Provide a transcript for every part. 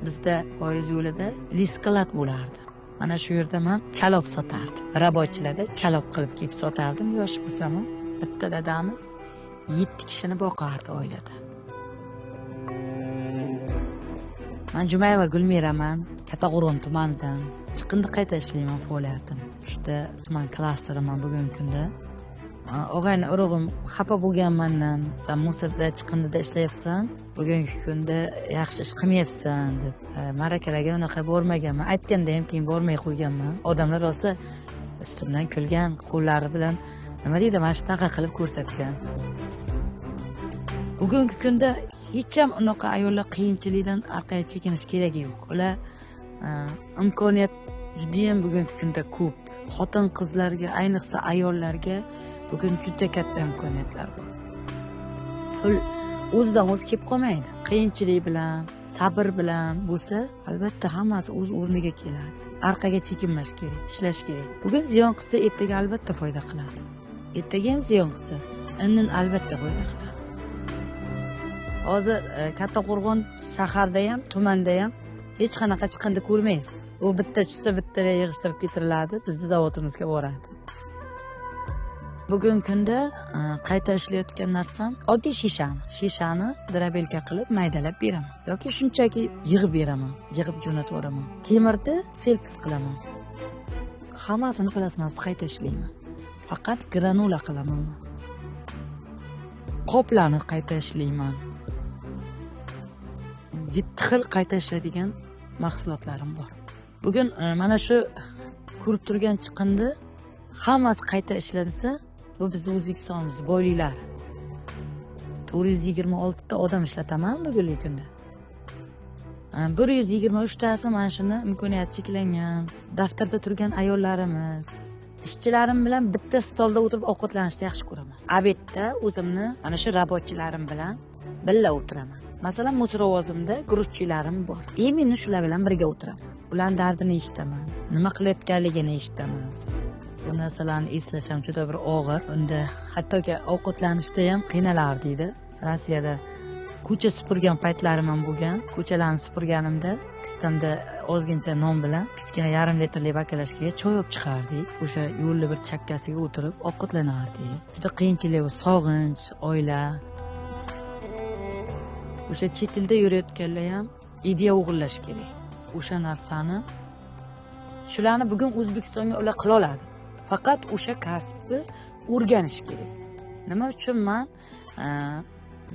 bizda poyezd yo'lida liskolad bo'lardi. Mana shu yerda men chaloq sotardim. Rabochilarda chaloq qilib kelib sotardim yosh bo'lsam. Bitta dadamiz 7 kishini boqardi oilada. Men Jumayeva Gulmiraman, Kattaqo'rg'on tumanidan. Chiqindi qayta ishlayman faoliyatim. Shunda tuman klasteriman bugungi kunda. Og'ayni urug'im xafa bo'lgan mendan, "Sen Musirda chiqindida ishlayapsan, bugungi kunda yaxshi ish qilmayapsan" deb. Ma'rakalarga unaqa bormaganman. Aytganda ham keyin bormay qo'yganman. Odamlar rosa ustimdan kulgan, qo'llari bilan nima deydi, mana shunaqa qilib ko'rsatgan. Bugungi kunda hech ham unaqa ayollar qiyinchilikdan atay chekinish keragi yo'q. Ular imkoniyat juda ham bugungi kunda ko'p. Xotin-qizlarga, ayniqsa ayollarga bugun juda katta imkoniyatlar bor. Pul o'zidan o'zi kelib qolmaydi. Qiyinchilik bilan, sabr bilan bo'lsa, albatta hammasi o'z o'rniga keladi. Orqaga chekinmash kerak, ishlash kerak. Bugun ziyon qilsa, ertaga albatta foyda qiladi. Ertaga ham ziyon qilsa, indin albatta foyda qiladi. Hozir Kattaqo'rg'on shaharda ham, tumanda ham hech qanaqa chiqindi ko'rmaysiz. U bitta tushsa bittaga yig'ishtirib ketiriladi, bizning zavotimizga boradi. Bugungi kunda qayta ishlayotgan narsam oddiy shishani drabelka qilib maydalab beraman yoki shunchaki yig'ib beraman, yig'ib jo'natib yuboraman. Temirni selpis qilaman. Hammasini plasmas qayta ishlayman. Faqat granula qilaman. Qoplarni qayta ishlayman. 7 xil qayta ishlaydigan mahsulotlarim bor. Bugun mana shu ko'rib turgan chiqindi hammasi qayta ishlansa, bu bizning O'zbekistonimiz boyliklar. 426 ta odam ishlataman bugungi kunda. 123 tasi mana shuni imkoniyati cheklangan, daftarda turgan ayollarimiz. Ishchilarim bilan bitta stolda o'tirib ovqatlanishni yaxshi ko'raman. Obedda o'zimni mana shu rabochilarim bilan birga o'tiraman. Masalan, musrovozimda guruchchilarim bor. Men shular bilan birga o'tiraman. Ularning dardini eshitaman, nima qilayotganligini eshitaman. Bu narsalarni eslashim juda bir og'ir. Unda hattoki ovqatlanishda ham qiynalardi edi. Rossiyada ko'cha supurgan paytlarim ham bo'lgan. Ko'chalarni supurganimda kistamda ozgincha non bilan kichkina yarim litrli bakalashkaga choy olib chiqardik. O'sha yo'lli bir chakkasiga o'tirib ovqatlanardik. Juda qiyinchilik va sog'inch, oila. O'sha chet elda yurayotganlar ham ideya o'g'irlash kerak. O'sha narsani shularni bugun O'zbekistonga ular qila oladi. Faqat o'sha kasbni o'rganish kerak. Nima uchun men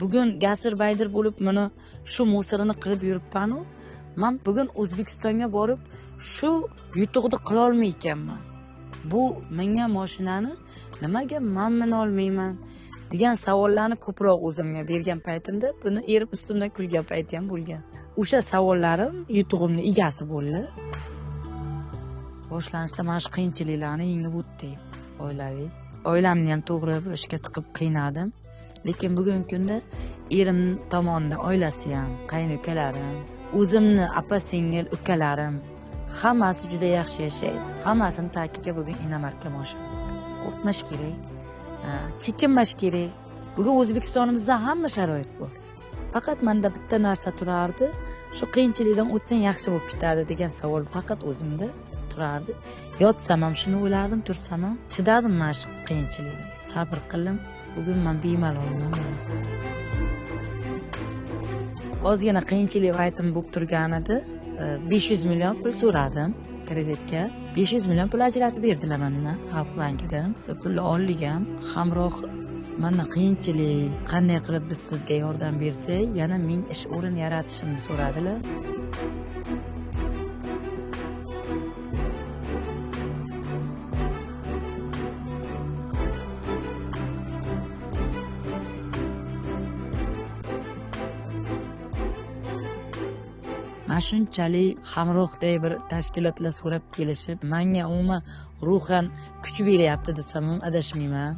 bugun gasir baydir bo'lib mana shu musirini qilib yuribman-ku. Men bugun O'zbekistonga borib shu yutuqni qila olmay ekanman. Bu menga mashinani nimaga men mina olmayman degan savollarni ko'proq o'zimga bergan paytimda buni erib ustimdan kulgan payti ham bo'lgan. O'sha savollarim yutug'imning egasi bo'ldi. Boshlanishda mana shu qiyinchiliklarni yengib o'tdim. Oilaviy. Oilamni ham to'g'ri bir ishga tiqib qiynadim. Lekin bugungi kunda erim tomonidan oilasi ham, qaynukalarim, o'zimni apa-singil ukalarim hammasi juda yaxshi yashaydi. Hammasini takiga bugun inomarka mashina. Qo'rqmash kerak. Chekinmash kerak. Bugun O'zbekistonimizda hamma sharoit bor. Faqat menda bitta narsa turardi. Shu qiyinchilikdan o'tsang yaxshi bo'lib ketadi degan savol faqat o'zimda turardi. Yotsam ham shuni o'ylardim, tursam ham chidadim mana shu qiyinchilikga. Sabr qildim. Bugun men bemalolman. Ozgina qiyinchilik aytim bo'lib turgan edi. 500 million pul so'radim kreditga. 500 million pul ajratib berdilar mendan Xalq bankidan. Shu pulni oldim. Hamroh mana qiyinchilik, qanday qilib biz sizga yordam bersak, yana 1000 ish o'rin yaratishimni so'radilar. Mana shunchalik hamrohdek bir tashkilotlar so'rab kelishib, menga umuman ruhan kuch beryapti desam ham adashmayman.